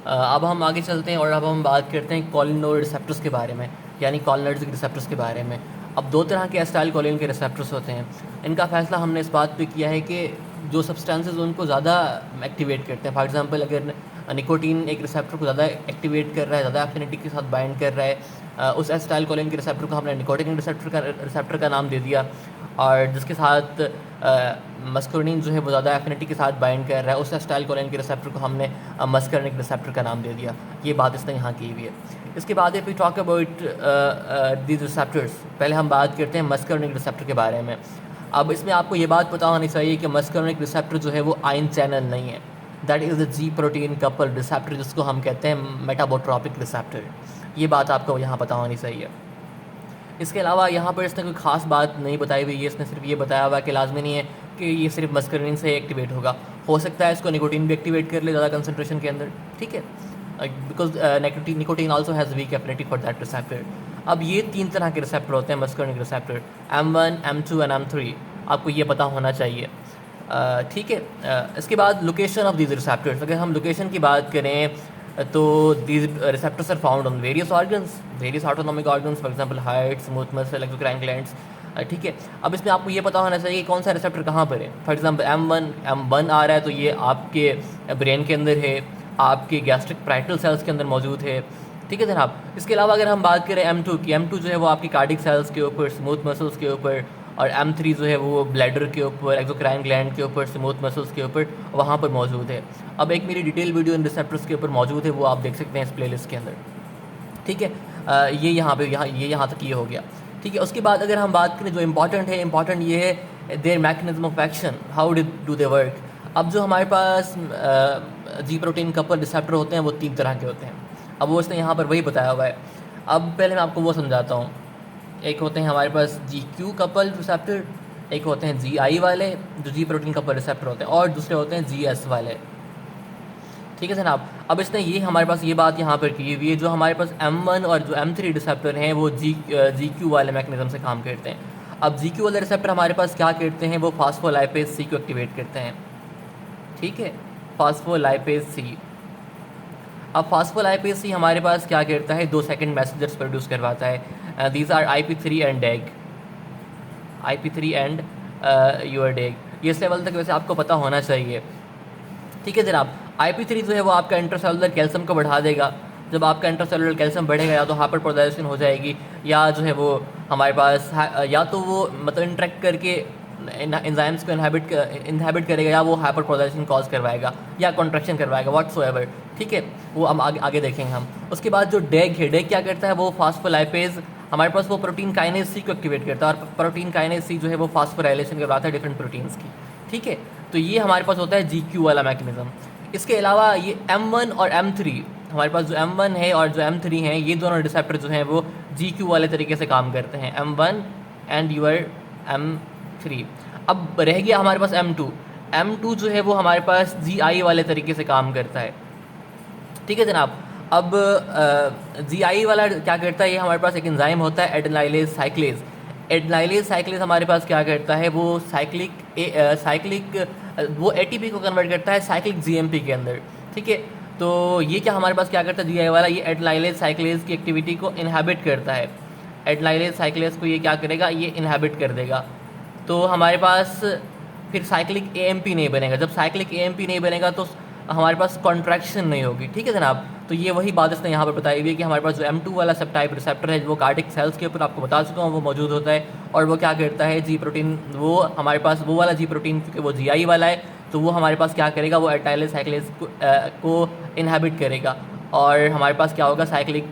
अब हम आगे चलते हैं और अब हम बात करते हैं कॉलिनोइड रिसेप्टर्स के बारे में, यानी कॉलिनर्जिक रिसेप्टर्स के बारे में। अब दो तरह के एसिटाइल कोलिन के रिसेप्टर्स होते हैं। इनका फ़ैसला हमने इस बात पे किया है कि जो सब्सटेंसेस उनको ज़्यादा एक्टिवेट करते हैं, फॉर एग्जांपल अगर निकोटीन एक रिसेप्टर को ज़्यादा एक्टिवेट कर रहा है, ज़्यादा एफिनिटी के साथ बाइंड कर रहा है, उस एसिटाइल कोलिन के रिसेप्टर को हमने निकोटीन रिसेप्टर का नाम दे दिया। और जिसके साथ मस्कुलिन जो है वो ज़्यादा एफिनिटी के साथ बाइंड कर रहा है, उस एसिटाइल कोलिन के रिसेप्टर को हमने मस्कुलिनिक रिसेप्टर का नाम दे दिया। ये बात इसने यहाँ की हुई है। इसके बाद if we talk about these receptors, पहले हम बात करते हैं मस्कुलिनिक रिसेप्टर के बारे में। अब इसमें आपको ये बात पता होनी चाहिए कि मस्कुलिनिक रिसेप्टर जो है वो आयन चैनल नहीं है। That is the ji protein couple receptor, जिसको हम कहते हैं मेटाबोट्रॉपिक रिसेप्टर। ये बात आपको यहाँ पता होनी चाहिए। इसके अलावा यहाँ पर इसने कोई ख़ास बात नहीं बताई हुई है, इसने सिर्फ ये बताया हुआ है कि लाजमी नहीं है कि ये सिर्फ मस्कुलिन से एक्टिवेट होगा, हो सकता है इसको निकोटीन भी एक्टिवेट कर ले ज़्यादा कंसनट्रेशन के अंदर, ठीक है, because nicotine also has weak affinity for that receptor. अब ये तीन तरह के रिसेप्टर होते हैं मस्कुलिनिक receptor, M1, M2 and M3, आपको ये पता होना चाहिए, ठीक है। इसके बाद लोकेशन ऑफ दीज रिसेप्टर्स, अगर हम लोकेशन की बात करें तो these receptors are found on various organs, various autonomic organs, for example heart, smooth muscle, exocrine glands, ठीक है। अब इसमें आपको ये पता होना चाहिए कि कौन सा रिसेप्टर कहाँ पर है। फॉर एग्जांपल M1 आ रहा है तो ये आपके ब्रेन के अंदर है, आपके गैस्ट्रिक पैराइटल सेल्स के अंदर मौजूद है, ठीक है जनाब। इसके अलावा अगर हम बात करें M2 की, M2 जो है वो आपकी कार्डिक सेल्स के ऊपर, स्मूथ मसल्स के ऊपर, और M3 जो है वो ब्लैडर के ऊपर, एक्सोक्राइन ग्लैंड के ऊपर, स्मूथ मसल्स के ऊपर वहाँ पर मौजूद है। अब एक मेरी डिटेल वीडियो इन रिसेप्टर्स के ऊपर मौजूद है, वो आप देख सकते हैं इस प्लेलिस्ट के अंदर, ठीक है। ये यहाँ तक ये हो गया, ठीक है। उसके बाद अगर हम बात करें जो इम्पॉर्टेंट ये है there mechanism of action, how do they work. अब जो हमारे पास जी प्रोटीन कपल रिसेप्टर होते हैं वो तीन तरह के होते हैं। अब वो इसने यहाँ पर वही बताया हुआ है। अब पहले मैं आपको वो समझाता हूँ। एक होते हैं हमारे पास GQ कपल रिसेप्टर, एक होते हैं GI वाले जो जी प्रोटीन कपल रिसेप्टर होते हैं, और दूसरे होते हैं GS वाले, ठीक है जनाब। अब इसने ये हमारे पास ये बात यहाँ पर की हुई है, जो हमारे पास M1 और जो M3 रिसेप्टर हैं वो GQ वाले मैकेनिज्म से काम करते हैं। अब GQ वाले रिसेप्टर हमारे पास क्या करते हैं, वो फास्फोलाइपेज C को एक्टिवेट करते हैं, ठीक है, फास्फोलाइपेज C। अब फास्फोलाइपेज C हमारे पास क्या करता है, 2 सेकंड मैसेंजर्स प्रोड्यूस करवाता है। These are IP3 and DEG, IP3 and your DEG। ये इस लेवल तक वैसे आपको पता होना चाहिए, ठीक है जनाब। IP3 जो है वो आपका इंट्रासेलुलर कैल्शियम को बढ़ा देगा। जब आपका इंट्रासेलुलर कैल्शियम बढ़ेगा या तो हाइपरपोलराइजेशन हो जाएगी, या जो है वो हमारे पास या तो वो मतलब इंटरेक्ट करके एंजाइम्स को इनहेबिट करेगा, या वो हाइपरपोलराइजेशन कॉज करवाएगा या कॉन्ट्रैक्शन करवाएगा, व्हाटसोएवर, ठीक है। वो हम आगे देखेंगे हम। उसके बाद जो DEG है, DEG क्या करता है, वो फास्फोलाइपेज हमारे पास वो प्रोटीन काइनेज C को एक्टिवेट करता है, और प्रोटीन काइनेज C जो है वो फास्फोराइलेशन करवाता है डिफरेंट प्रोटीन्स की, ठीक है। तो ये हमारे पास होता है GQ वाला मैकेनिज्म। इसके अलावा ये M1 और M3, हमारे पास जो M1 है और जो M3 हैं, ये दोनों रिसेप्टर जो हैं वो GQ वाले तरीके से काम करते हैं, M1 एंड योर M3। अब रह गया हमारे पास M2 जो है वो हमारे पास GI वाले तरीके से काम करता है, ठीक है जनाब। अब GI वाला क्या करता है, ये हमारे पास एक एंजाइम होता है एडेनाइलेज साइक्लेज। एडेनाइलेज साइक्लेज हमारे पास क्या करता है, वो वो ATP को कन्वर्ट करता है साइक्लिक GMP के अंदर, ठीक है। तो ये क्या हमारे पास क्या करता है GI वाला, ये एडेनाइलेज साइक्लेज की एक्टिविटी को इनहेबिट करता है। एडेनाइलेज साइक्लेज को ये क्या करेगा, ये इनहेबिट कर देगा। तो हमारे पास फिर साइक्लिक AMP नहीं बनेगा। जब साइक्लिक AMP नहीं बनेगा तो हमारे पास कॉन्ट्रैक्शन नहीं होगी, ठीक है जनाब। तो ये वही बात इसने यहाँ पर बताई हुई है कि हमारे पास जो M2 वाला सब टाइप रिसेप्टर है, वो कार्डिक सेल्स के ऊपर आपको बता चुका हूँ वो मौजूद होता है, और वो क्या करता है, जी प्रोटीन, वो हमारे पास वो वाला जी प्रोटीन, क्योंकि वो GI वाला है तो वो हमारे पास क्या करेगा, वो एडेनाइलेज साइक्लेज को इनहेबिट करेगा, और हमारे पास क्या होगा, साइक्लिक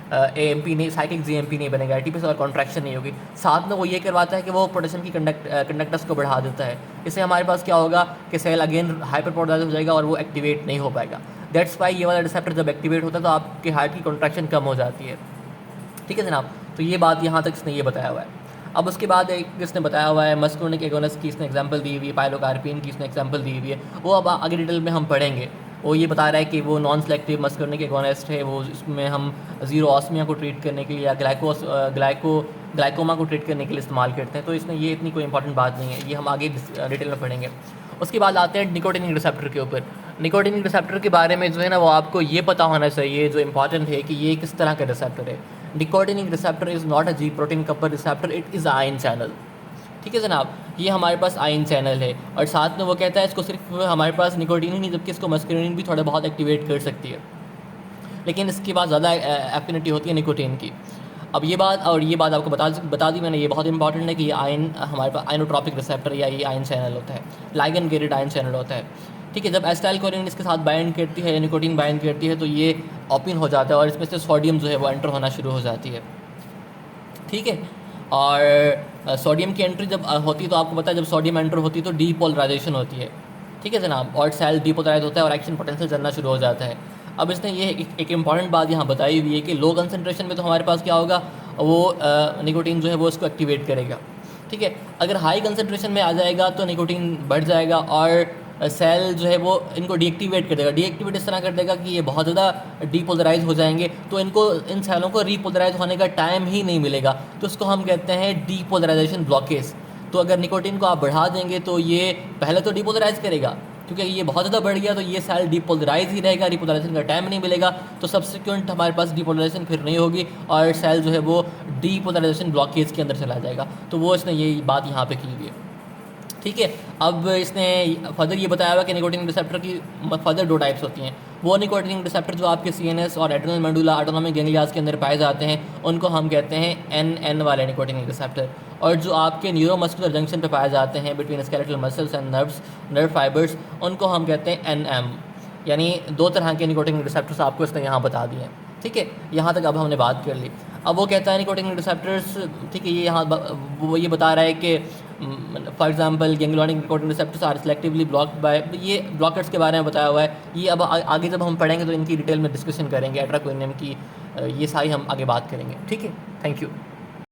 AMP नहीं, साइक्लिक GMP नहीं बनेगा, ATP से और कॉन्ट्रैक्शन नहीं होगी। साथ में वो ये करवाता है कि वो पोटेशियम की कंडक्टर्स को बढ़ा देता है। इससे हमारे पास क्या होगा कि सेल अगेन हाइपरपोलराइज हो जाएगा और वो एक्टिवेट नहीं हो पाएगा। दैट्स वाई ये वाला रिसेप्टर जब एक्टिवेट होता है तो आपके हार्ट की कॉन्ट्रैक्शन कम हो जाती है, ठीक है जनाब। तो ये बात यहाँ तक इसने ये बताया हुआ है। अब उसके बाद एक इसने बताया हुआ है मस्कुलिनिक एगोनिस्ट की इसने एग्जांपल दी हुई है, पाइलोकार्पिन की इसने एग्जांपल दी हुई है, वो अब आगे डिटेल में हम पढ़ेंगे। वो ये बता रहा है कि वो नॉन सेलेक्टिव मस्कुलिनिक एगोनिस्ट है, वो इसमें हम जीरो ऑस्मिया को ट्रीट करने के लिए या ग्लाइकोमा को ट्रीट करने के लिए इस्तेमाल करते हैं। तो इसमें ये इतनी कोई इंपॉर्टेंट बात नहीं है, ये हम आगे डिटेल में पढ़ेंगे। उसके बाद आते हैं निकोटिनिक रिसेप्टर के ऊपर। निकोटीन रिसेप्टर के बारे में जो है ना वो आपको ये पता होना चाहिए, जो इम्पॉर्टेंट है, कि ये किस तरह का रिसेप्टर है। Nicotine receptor is not a ji protein couple receptor, it is ion channel. ठीक है जनाब, ये हमारे पास आयन चैनल है, और साथ में वो कहता है इसको सिर्फ हमारे पास निकोटीन ही नहीं, जबकि इसको मस्कुलिन भी थोड़ा बहुत एक्टिवेट कर सकती है, लेकिन इसके बाद ज़्यादा एफिनिटी होती है निकोटीन की। अब ये बात आपको बता दी मैंने, ये बहुत इंपॉर्टेंट है कि ये आयन हमारे पास आयनोट्रॉपिक रिसेप्टर या ये आयन चैनल होता है, लाइगेंड गेटेड आयन चैनल होता है। ठीक है, जब एसिटाइल कोलिन इसके साथ बाइंड करती है या निकोटीन बाइंड करती है तो ये ओपन हो जाता है और इसमें से सोडियम जो है वो एंटर होना शुरू हो जाती है। ठीक है, और सोडियम की एंट्री जब होती है तो आपको पता है जब सोडियम एंटर होती है तो डीपोलराइजेशन होती है। ठीक है जनाब, और सेल डीपोलराइज होता है और एक्शन पोटेंशियल चलना शुरू हो जाता है। अब इसने ये एक इम्पॉर्टेंट बात यहाँ बताई हुई है कि लो कंसनट्रेशन में तो हमारे पास क्या होगा, वो निकोटीन जो है वो इसको एक्टिवेट करेगा। ठीक है, अगर हाई कंसनट्रेशन में आ जाएगा तो निकोटीन बढ़ जाएगा और सेल जो है वो इनको डीएक्टिवेट कर देगा। डीएक्टिवेट इस तरह कर देगा कि ये बहुत ज़्यादा डीपोलराइज हो जाएंगे, तो इन सेलों को रीपोलराइज होने का टाइम ही नहीं मिलेगा, तो इसको हम कहते हैं डीपोलराइजेशन ब्लॉकेज। तो अगर निकोटीन को आप बढ़ा देंगे तो ये पहले तो डीपोलराइज करेगा, क्योंकि ये बहुत ज़्यादा बढ़ गया तो ये सेल डीपोलराइज ही रहेगा, डीपोलराइजेशन का टाइम नहीं मिलेगा, तो सब्सिक्वेंट हमारे पास डीपोलराइजेशन फिर नहीं होगी और सेल जो है वो डीपोलराइजेशन ब्लॉकेज के अंदर चला जाएगा। तो वो इसने ये बात यहाँ पे की हुई है। ठीक है, अब इसने फर्दर ये बताया हुआ कि निकोटीन रिसेप्टर की फर्दर 2 टाइप्स होती हैं। वो निकोटीन रिसेप्टर जो आपके सीएनएस और एड्रेनल मेडुला ऑटोनोमिक गैंग्लियाज के अंदर पाए जाते हैं उनको हम कहते हैं एनएन वाले निकोटीन रिसेप्टर, और जो आपके न्यूरोमस्कुलर जंक्शन पे पाए जाते हैं between skeletal muscles and nerve fibres, उनको हम कहते हैं एनएम। यानी 2 तरह के निकोटीन रिसेप्टर्स आपको इसने यहाँ बता दिए हैं। ठीक है, यहाँ तक अब हमने बात कर ली। अब वो कहता है निकोटीन रिसेप्टर्स, ठीक है, ये यहाँ वो ये बता रहा है कि for example ganglionic nicotine receptors are selectively blocked by, ये ब्लॉकर्स के बारे में बताया हुआ है। ये अब आगे जब हम पढ़ेंगे तो इनकी डिटेल में डिस्कशन करेंगे, एट्राक्विनियम की, ये सारी हम आगे बात करेंगे। ठीक है, थैंक यू।